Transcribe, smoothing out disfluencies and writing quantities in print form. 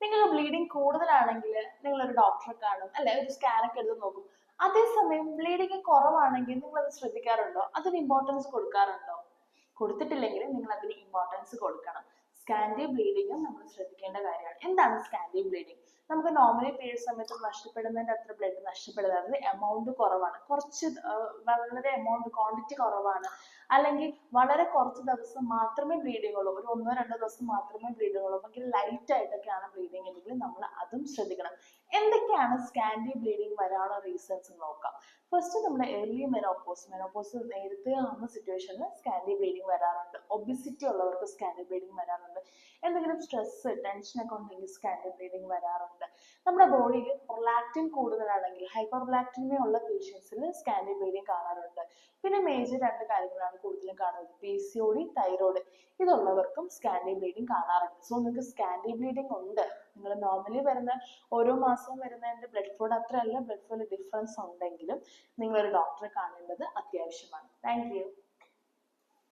നിങ്ങൾ ബ്ലീഡിങ് കൂടുതലാണെങ്കിൽ നിങ്ങൾ ഒരു ഡോക്ടറെ കാണും അല്ലെ, ഒരു സ്കാനൊക്കെ എടുത്ത് നോക്കും. അതേസമയം ബ്ലീഡിങ് കുറവാണെങ്കിൽ നിങ്ങൾ അത് ശ്രദ്ധിക്കാറുണ്ടോ? അതിന് ഇമ്പോർട്ടൻസ് കൊടുക്കാറുണ്ടോ? കൊടുത്തിട്ടില്ലെങ്കിൽ നിങ്ങൾ അതിന് ഇമ്പോർട്ടൻസ് കൊടുക്കണം. സ്കാൻഡി ബ്ലീഡിങ് നമ്മൾ ശ്രദ്ധിക്കേണ്ട കാര്യമാണ്. എന്താണ് സ്കാൻഡി ബ്ലീഡിങ്? നമുക്ക് നോർമലി പീരിയഡ് സമയത്ത് നഷ്ടപ്പെടുന്നതിന്റെ അത്ര ബ്ലഡ് നഷ്ടപ്പെടുന്നത് എമൗണ്ട് കുറവാണ്, കുറച്ച് വളരെ എമൗണ്ട് ക്വാണ്ടിറ്റി കുറവാണ്, അല്ലെങ്കിൽ വളരെ കുറച്ച് ദിവസം മാത്രമേ ബ്ലീഡിങ് ഉള്ളൂ, ഒരു 1-2 ദിവസം മാത്രമേ ബ്ലീഡിങ് ഉള്ളൂ, അല്ലെങ്കിൽ ലൈറ്റ് ആയിട്ടൊക്കെയാണ് ബ്ലീഡിങ് എങ്കിൽ നമ്മൾ അതും ശ്രദ്ധിക്കണം. എന്തൊക്കെയാണ് സ്കാൻഡി ബ്ലീഡിങ് വരാനുള്ള റീസൺസ് നോക്കാം. ഫസ്റ്റ് നമ്മുടെ ഏർലി മെനോപോസ് നേരത്തെ ആവുന്ന സിറ്റുവേഷനിൽ സ്കാൻഡി ബ്ലീഡിങ് വരാറുണ്ട്. ഒബിസിറ്റി ഉള്ളവർക്ക് സ്കാൻഡി ബ്ലീഡിങ് വരാറുണ്ട്. എന്തെങ്കിലും സ്ട്രെസ് ടെൻഷനൊക്കെ ഉണ്ടെങ്കിൽ സ്കാൻഡി ബ്ലീഡിങ് വരാറുണ്ട്. നമ്മുടെ ബോഡിയിൽ പ്രൊലാക്റ്റിൻ കൂടുതലാണെങ്കിൽ, ഹൈപ്പർ പ്രൊലാക്റ്റിനിമ ഉള്ള പേഷ്യൻസിൽ സ്കാൻഡി ബ്ലീഡിങ് കാണാറുണ്ട്. പിന്നെ മേജർ 2 കാര്യങ്ങളാണ് കൂടുതലും കാണുന്നത്, PCOD, തൈറോയ്ഡ്. ഇതുള്ളവർക്കും സ്കാൻഡി ബ്ലീഡിങ് കാണാറുണ്ട്. സോ നിങ്ങൾക്ക് സ്കാൻഡി ബ്ലീഡിങ് ഉണ്ട്, നിങ്ങൾ നോർമലി വരുന്ന ഓരോ മാസവും വരുന്നതിന്റെ ബ്ലഡ് ഫ്ലോയുടെ അത്രയല്ല, ബ്ലഡ് ഫ്ലോയിൽ ഡിഫറൻസ് ഉണ്ടെങ്കിലും നിങ്ങൾ ഒരു ഡോക്ടറെ കാണേണ്ടത് അത്യാവശ്യമാണ്. Thank you.